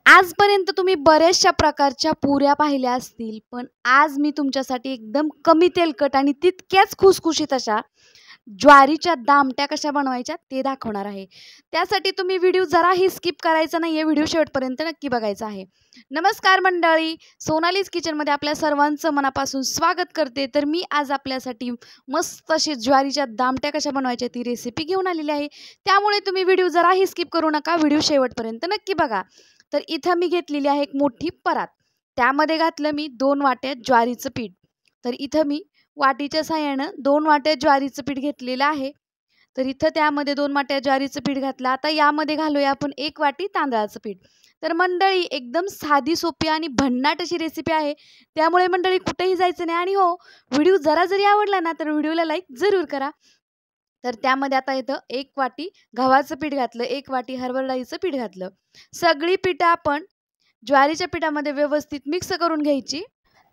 आजपर्यंत तुम्ही बऱ्याचशा प्रकारच्या पुऱ्या पाहिल्या असतील, पण आज मी तुमच्यासाठी एकदम कमी तेलकट आणि तितक्याच खुसखुशीत अशा ज्वारीच्या दामट्या कशा बनवायच्या ते दाखवणार आहे. त्यासाठी तुम्ही व्हिडिओ जराही स्किप करायचा नाहीये, व्हिडिओ शेवटपर्यंत नक्की बघायचा आहे. नमस्कार मंडळी, सोनालीज किचनमध्ये आपल्या सर्वांचं मनापासून स्वागत करते. तर मी आज आपल्यासाठी मस्त अशी ज्वारीच्या दामट्या कशा बनवायच्या ती रेसिपी घेऊन आलेली आहे. त्यामुळे तुम्ही व्हिडिओ जराही स्किप करू नका, व्हिडिओ शेवटपर्यंत नक्की बघा. तर इथं मी घेतलेली आहे एक मोठी परात. त्यामध्ये घातलं मी 2 वाट्या ज्वारीचं पीठ. तर इथं मी वाटीच्या साहाय्यानं 2 वाट्या ज्वारीचं पीठ घेतलेलं आहे. तर इथं त्यामध्ये 2 वाट्या ज्वारीचं पीठ घातलं. आता यामध्ये घालूया आपण 1 वाटी तांदळाचं पीठ. तर मंडळी एकदम साधी सोपी आणि भन्नाट अशी रेसिपी आहे. त्यामुळे मंडळी कुठेही जायचं नाही. आणि हो, व्हिडिओ जरा जरी आवडला ना तर व्हिडिओला लाईक जरूर करा. तर त्यामध्ये आता इथं 1 वाटी गव्हाचं पीठ घातलं, 1 वाटी हरभरा डाळीचं पीठ घातलं. सगळी पिठं आपण ज्वारीच्या पिठामध्ये व्यवस्थित मिक्स करून घ्यायची.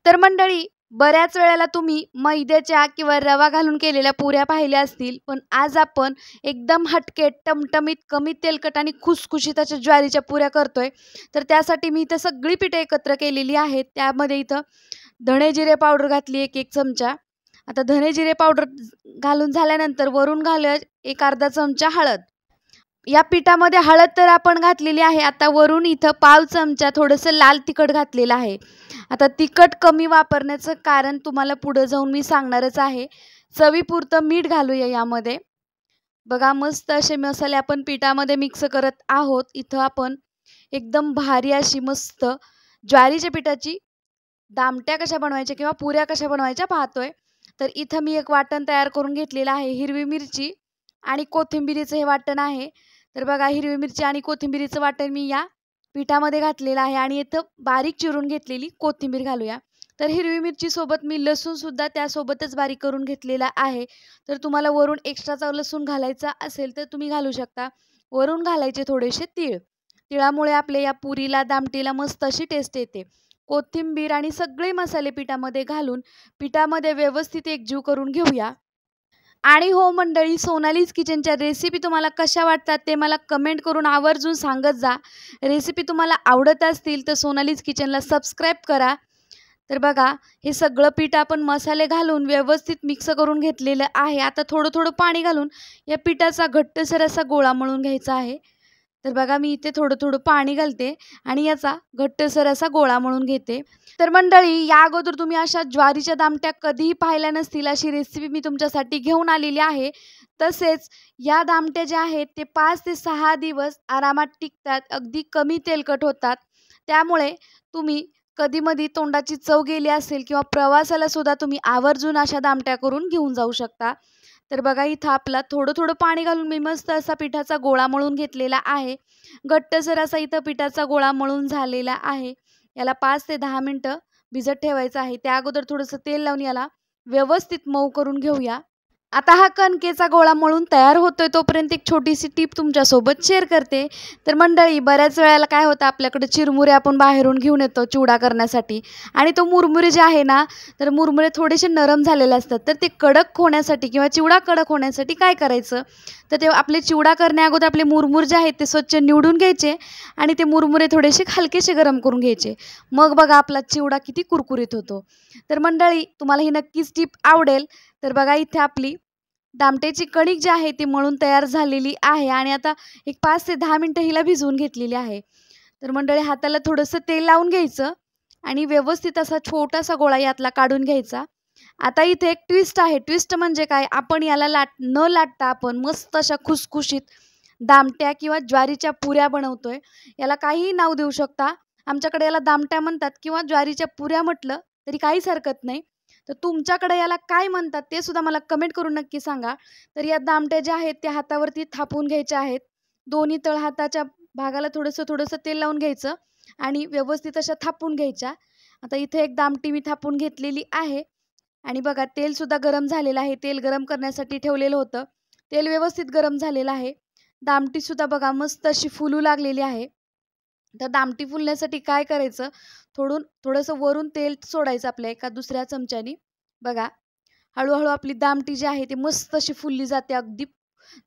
तर मंडळी बऱ्याच वेळेला तुम्ही मैद्याच्या किंवा रवा घालून केलेल्या पुऱ्या पाहिल्या असतील, पण आज आपण एकदम हटके, टमटमीत, कमी तेलकट आणि खुसखुशीत अशा ज्वारीच्या पुऱ्या करतोय. तर त्यासाठी मी इथं सगळी पिठं एकत्र केलेली आहेत. त्यामध्ये इथं धणे जिरे पावडर घातली 1 चमचा. आता धने जिरे पावडर घालून झाल्यानंतर वरून घालूया 1 अर्धा चमचा हळद. या पिठामध्ये हळद तर आपण घातलेली आहे. आता वरून इथं पाव चमचा थोडंसं लाल तिखट घातलेलं आहे. आता तिखट कमी वापरण्याचं कारण तुम्हाला पुढं जाऊन मी सांगणारच आहे. चवीपुरतं मीठ घालूया यामध्ये. बघा मस्त असे मसाले आपण पिठामध्ये मिक्स करत आहोत. इथं आपण एकदम भारी अशी मस्त ज्वारीच्या पिठाची दामट्या कशा बनवायच्या किंवा पुऱ्या कशा बनवायच्या पाहतोय. तर इथं मी एक वाटण तयार करून घेतलेलं आहे. हिरवी मिरची आणि कोथिंबिरीचं हे वाटण आहे. तर बघा हिरवी मिरची आणि कोथिंबिरीचं वाटण मी या पिठामध्ये घातलेलं आहे. आणि इथं बारीक चिरून घेतलेली कोथिंबीर घालूया. तर हिरवी मिरचीसोबत मी लसूणसुद्धा त्यासोबतच बारीक करून घेतलेला आहे. तर तुम्हाला वरून एक्स्ट्राचा लसूण घालायचा असेल तर तुम्ही घालू शकता. वरून घालायचे थोडेसे तीळ. तिळामुळे आपल्या या पुरीला दामटीला मस्त अशी टेस्ट येते. कोथिंबीर आणि सगळे मसाले पिठामध्ये घालून पिठामध्ये व्यवस्थित एकजीव करून घेऊया. आणि हो मंडळी, सोनालीज किचनच्या रेसिपी तुम्हाला कशा वाटतात ते मला कमेंट करून आवर्जून सांगत जा. रेसिपी तुम्हाला आवडत असतील तर सोनालीज किचनला सबस्क्राईब करा. तर बघा हे सगळं पीठ आपण मसाले घालून व्यवस्थित मिक्स करून घेतलेलं आहे. आता थोडं थोडं पाणी घालून या पिठाचा घट्टसर असा गोळा मळून घ्यायचा आहे. तर बघा मी इथे थोडं थोडं पाणी घालते आणि याचा घट्टसर असा गोळा मळून घेते. तर मंडळी या अगोदर तुम्ही अशा ज्वारीच्या दामट्या कधीही पाहिल्या नसतील अशी रेसिपी मी तुमच्यासाठी घेऊन आलेली आहे. तसेच या दामट्या ज्या आहेत ते 5 ते 6 दिवस आरामात टिकतात. अगदी कमी तेलकट होतात. त्यामुळे तुम्ही कधीमधी तोंडाची चव गेली असेल किंवा प्रवासाला सुद्धा तुम्ही आवर्जून अशा दामट्या करून घेऊन जाऊ शकता. तर बघा इथं आपला थोडं थोडं पाणी घालून मी मस्त असा पिठाचा गोळा मळून घेतलेला आहे. घट्टसर असा इथं पिठाचा गोळा मळून झालेला आहे. याला 5 ते 10 मिनटं भिजत ठेवायचं आहे. त्या अगोदर थोडंसं तेल लावून याला व्यवस्थित मऊ करून घेऊया. आता हा कणकेचा गोळा मळून तयार होतोय तोपर्यंत एक छोटीशी टिप तुमच्यासोबत शेअर करते. तर मंडळी बऱ्याच वेळेला काय होतं, आपल्याकडे चिरमुरे आपण बाहेरून घेऊन येतो चिवडा करण्यासाठी. आणि तो मुरमुरे जे आहे ना, तर मुरमुरे थोडेसे नरम झालेले असतात. तर ते कडक होण्यासाठी किंवा चिवडा कडक होण्यासाठी काय करायचं, तर ते आपले चिवडा करण्याअगोदर आपले मुरमुरे जे आहेत ते स्वच्छ निवडून घ्यायचे आणि ते मुरमुरे थोडेसे हलकेसे गरम करून घ्यायचे. मग बघा आपला चिवडा किती कुरकुरीत होतो. तर मंडळी तुम्हाला ही नक्कीच टिप आवडेल. तर बघा इथे आपली दामट्याची कणिक जी आहे ती मळून तयार झालेली आहे. आणि आता एक 5 ते 10 मिनटं हिला भिजवून घेतलेली आहे. तर मंडळी हाताला थोडंसं तेल लावून घ्यायचं आणि व्यवस्थित असा छोटासा गोळा यातला काढून घ्यायचा. आता इथे एक ट्विस्ट आहे. ट्विस्ट म्हणजे काय, आपण याला न लाटता आपण मस्त अशा खुसखुशीत दामट्या किंवा ज्वारीच्या पुऱ्या बनवतोय. याला काहीही नाव देऊ शकता. आमच्याकडे याला दामट्या म्हणतात किंवा ज्वारीच्या पुऱ्या म्हटलं तरी काहीच हरकत नाही. तर तुमच्याकडे याला काय म्हणतात ते सुद्धा मला कमेंट करून नक्की सांगा. तर या दामट्या ज्या आहेत त्या हातावरती थापून घ्यायच्या आहेत. दोन्ही तळ हाताच्या भागाला थोडंसं थोडंसं तेल लावून घ्यायचं आणि व्यवस्थित अशा थापून घ्यायच्या. आता इथे एक दामटी मी थापून घेतलेली आहे. आणि बघा तेलसुद्धा गरम झालेलं आहे. तेल गरम करण्यासाठी ठेवलेलं होतं. तेल व्यवस्थित गरम झालेलं आहे. दामटीसुद्धा बघा मस्त अशी फुलू लागलेली आहे. तर दामटी फुलण्यासाठी काय करायचं, थोडंसं वरून तेल सोडायचं आपल्या एका दुसऱ्या चमच्यानी. बघा हळूहळू आपली दामटी जी आहे ती मस्त अशी फुलली जाते. अगदी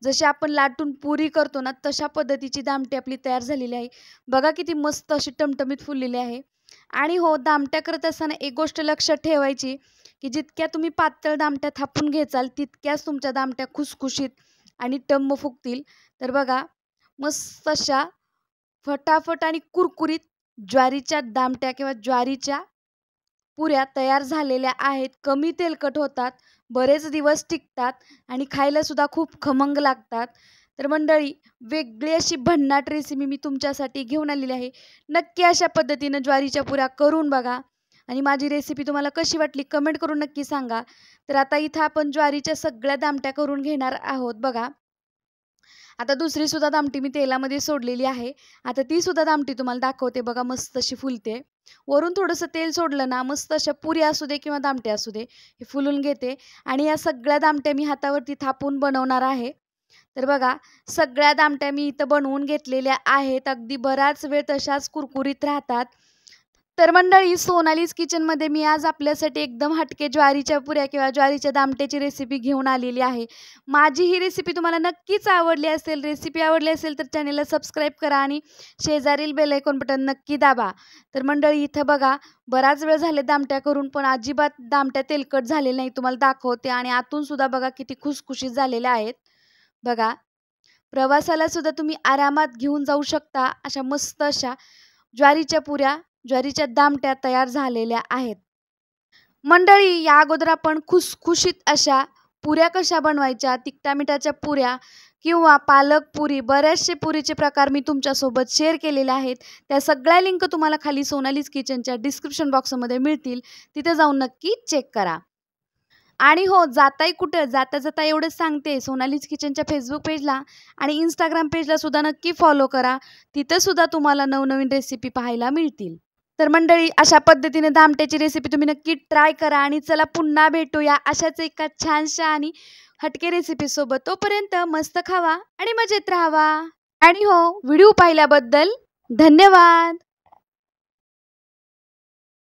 जशी आपण लाटून पुरी करतो ना तशा पद्धतीची दामटी आपली तयार झालेली आहे. बघा किती मस्त अशी टमटमीत फुललेली आहे. आणि हो, दामट्या करत असताना एक गोष्ट लक्षात ठेवायची, की जितक्या तुम्ही पातळ दामट्या थापून घेचाल तितक्याच तुमच्या दामट्या खुसखुशीत आणि टम्म फुगतील. तर बघा, मस्त अशा फटाफट आणि कुरकुरीत ज्वारीच्या दामट्या किंवा ज्वारीच्या पुऱ्या तयार झालेल्या आहेत. कमी तेलकट होतात, बरेच दिवस टिकतात आणि खायला सुद्धा खूप खमंग लागतात. तर मंडळी, वेगळी अशी भन्नाट रेसिपी मी तुमच्यासाठी घेऊन आलेली आहे. नक्की अशा पद्धतीनं ज्वारीच्या पुऱ्या करून बघा आणि माझी रेसिपी तुम्हाला कशी वाटली कमेंट करून नक्की सांगा. तर आता इथं आपण ज्वारीच्या सगळ्या दामट्या करून घेणार आहोत बघा. आता दुसरी सुद्धा दामटी मी तेलामध्ये सोडलेली आहे. आता ती सुद्धा दामटी तुम्हाला दाखवते बघा, मस्त अशी फुलते. वरून थोडंसं तेल सोडलं ना मस्त अशा पुऱ्या असू दे किंवा दामट्या असू दे, हे फुलून घेते आणि या सगळ्या दामट्या मी हातावरती थापून बनवणार आहे. तर बघा, सगळ्या दामट्या मी इथं बनवून घेतलेल्या आहेत. अगदी बराच वेळ तशाच कुरकुरीत राहतात. तर मंडळी, सोनालीज किचनमध्ये मी आज आपल्यासाठी एकदम हटके ज्वारीच्या पुऱ्या किंवा ज्वारीच्या दामट्याची रेसिपी घेऊन आलेली आहे. माझी ही रेसिपी तुम्हाला नक्कीच आवडली असेल. रेसिपी आवडली असेल तर चॅनेलला सबस्क्राईब करा आणि शेजारील बेल आयकॉन बटन नक्की दाबा. तर मंडळी, इथं बघा, बराच वेळ झाले दामट्या करून पण अजिबात दामट्या तेलकट झालेल्या नाही. तुम्हाला दाखवते आणि आतून सुद्धा बघा किती खुसखुशीत झालेल्या आहेत. बघा, प्रवासाला सुद्धा तुम्ही आरामात घेऊन जाऊ शकता. अशा मस्त अशा ज्वारीच्या पुऱ्या, ज्वारीच्या दामट्या तयार झालेल्या आहेत. मंडळी, या अगोदर आपण खुसखुशीत अशा पुऱ्या कशा बनवायच्या, तिखटा मिठाच्या पुऱ्या किंवा पालक पुरी, बरेचसे पुरीचे प्रकार मी तुमच्यासोबत शेअर केलेले आहेत. त्या सगळ्या लिंक तुम्हाला खाली सोनालीज किचनच्या डिस्क्रिप्शन बॉक्समध्ये मिळतील. तिथे जाऊन नक्की चेक करा. आणि हो, जाताय कुठं? जाता जाता एवढंच सांगते, सोनालीज किचनच्या फेसबुक पेजला आणि इंस्टाग्राम पेजला सुद्धा नक्की फॉलो करा. तिथं सुद्धा तुम्हाला नवनवीन रेसिपी पाहायला मिळतील. तर मंडळी, अशा पद्धतीने दामट्याची रेसिपी तुम्ही नक्की ट्राय करा आणि चला पुन्हा भेटूया अशाच एका छानशा आणि हटके रेसिपीसोबत. तोपर्यंत मस्त खावा आणि मजेत राहावा. आणि हो, व्हिडिओ पाहिल्याबद्दल धन्यवाद.